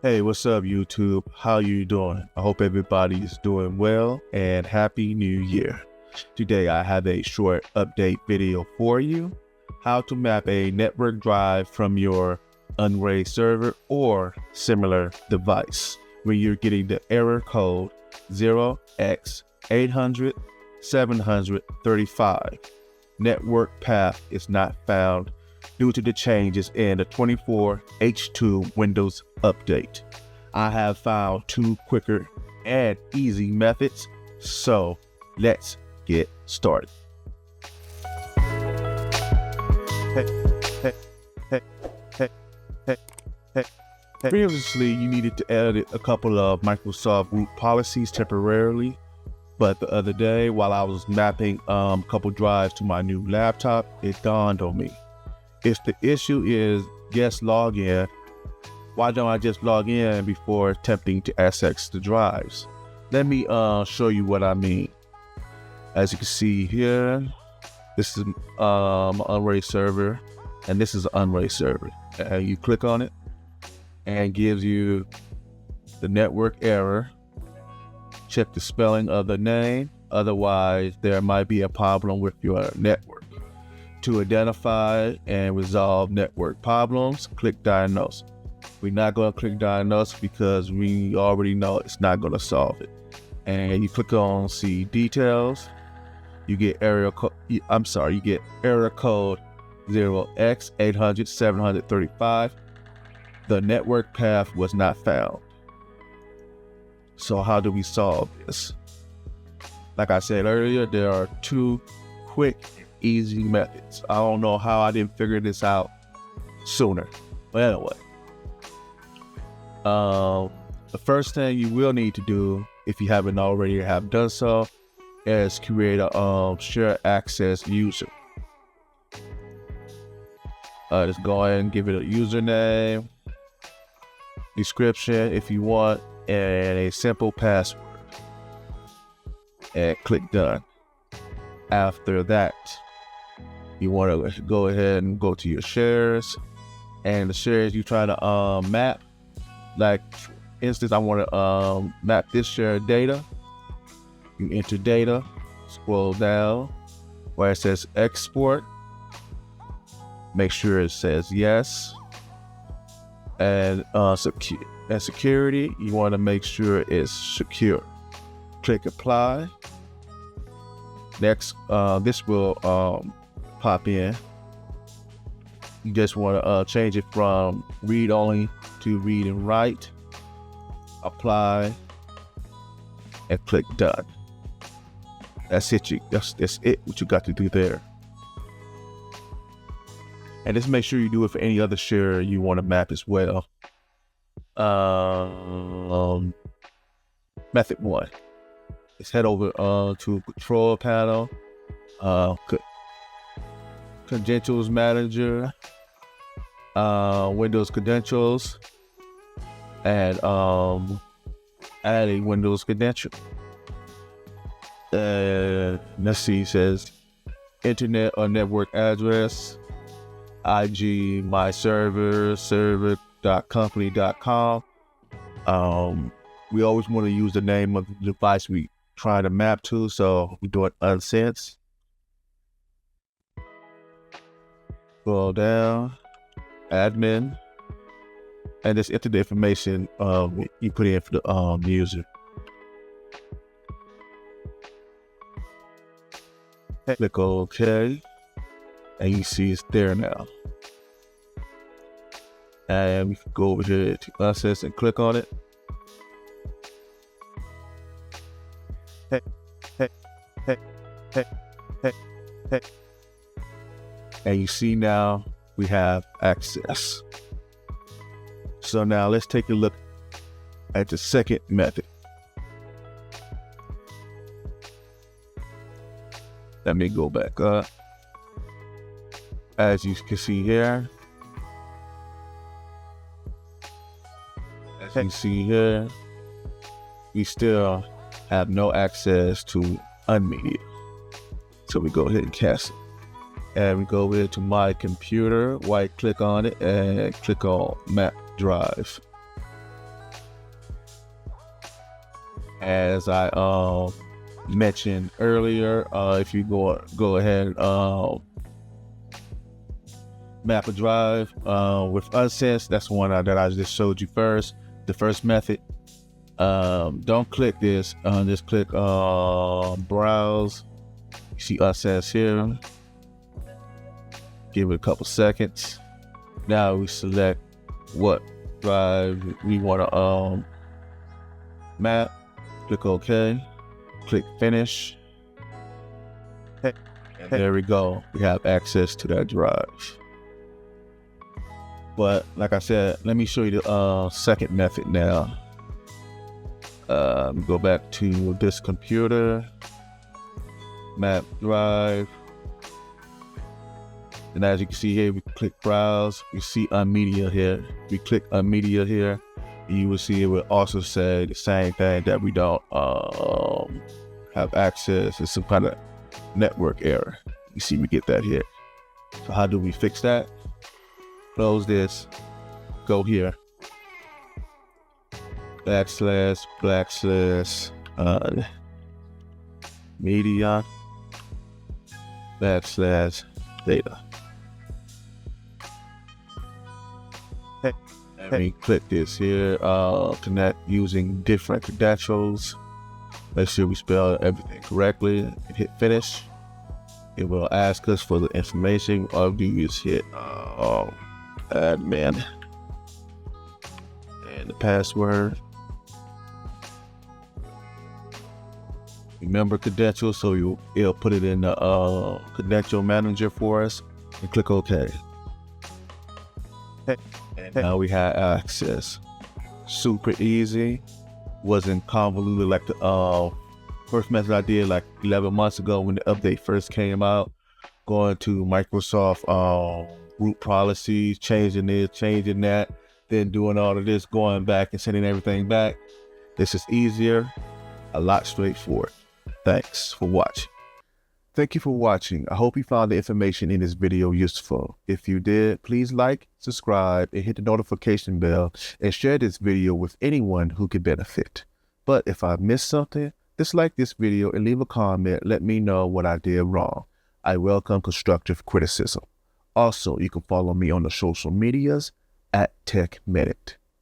Hey, what's up, YouTube? How you doing? I hope everybody is doing well and Happy New Year. Today I have a short update video for you. How to map a network drive from your unrated server or similar device when you're getting the error code 0x070080035. Network path is not found due to the changes in the 24H2 Windows update. I have found two quicker and easy methods, so let's get started. Previously, you needed to edit a couple of Microsoft root policies temporarily, but the other day while I was mapping a couple drives to my new laptop, it dawned on me. If the issue is guest login, why don't I just log in before attempting to access the drives? Let me show you what I mean. As you can see here, this is unrated server, and this is an unrated server. You click on it, and it gives you the network error. Check the spelling of the name, otherwise there might be a problem with your network. To identify and resolve network problems, click diagnose. We're not going to click diagnose because we already know it's not going to solve it. And you click on see details. You get error code. You get error code 0x80070080035. The network path was not found. So how do we solve this? Like I said earlier, there are two quick, easy methods. I don't know how I didn't figure this out sooner. But anyway, the first thing you will need to do, if you haven't already have done so, is create a shared access user. Just go ahead and give it a username, description if you want, and a simple password. And click done. After that, you want to go ahead and go to your shares, and the shares you try to map. Like, for instance, I want to map this share data. You enter data, scroll down where it says export. Make sure it says yes. And security, you want to make sure it's secure. Click apply. Next, this will pop in. You just want to change it from read only to read and write. Apply and click done. That's it. That's it. What you got to do there. And just make sure you do it for any other share you want to map as well. Method one. Let's head over to control panel. Credentials manager. Windows credentials. And add a Windows credential. Let's see, it says internet or network address. IG my server.company.com. We always want to use the name of the device we try to map to, so we do it unsense. Scroll down, admin, and just enter the information you put in for the user. Click OK, and you see it's there now. And we can go over here to access and click on it. And you see now we have access. So now let's take a look at the second method. Let me go back up. As you can see here, we still have no access to unmedia. So we go ahead and cancel. And we go over to my computer, right click on it and click on map drive. as I mentioned earlier, if you go ahead map a drive with unsense, that's the one that I just showed you first, the first method. Don't click this, just click browse. You see unsense here. Give it a couple seconds. Now we select what drive we want to map. Click OK. Click finish. And there we go. We have access to that drive. But like I said, let me show you the second method now. Go back to this computer. Map drive. And as you can see here, we click browse. We see unmedia here. We click unmedia here. You will see it will also say the same thing, that we don't have access. It's some kind of network error. You see we get that here. So how do we fix that? Close this, go here. Backslash media backslash data. And we click this here, connect using different credentials. Make sure we spell everything correctly and hit finish. It will ask us for the information. All we do is hit admin and the password. Remember credentials, so it'll put it in the credential manager for us, and click OK. And now we have access. Super easy. Wasn't convoluted like the first method I did like 11 months ago when the update first came out. Going to Microsoft group policies, changing this, changing that, then doing all of this, going back and sending everything back. This is easier, a lot straightforward. Thanks for watching. Thank you for watching. I hope you found the information in this video useful. If you did, please like, subscribe, and hit the notification bell, and share this video with anyone who could benefit. But if I missed something, dislike this video and leave a comment. Let me know what I did wrong. I welcome constructive criticism. Also, you can follow me on the social medias at tekminute.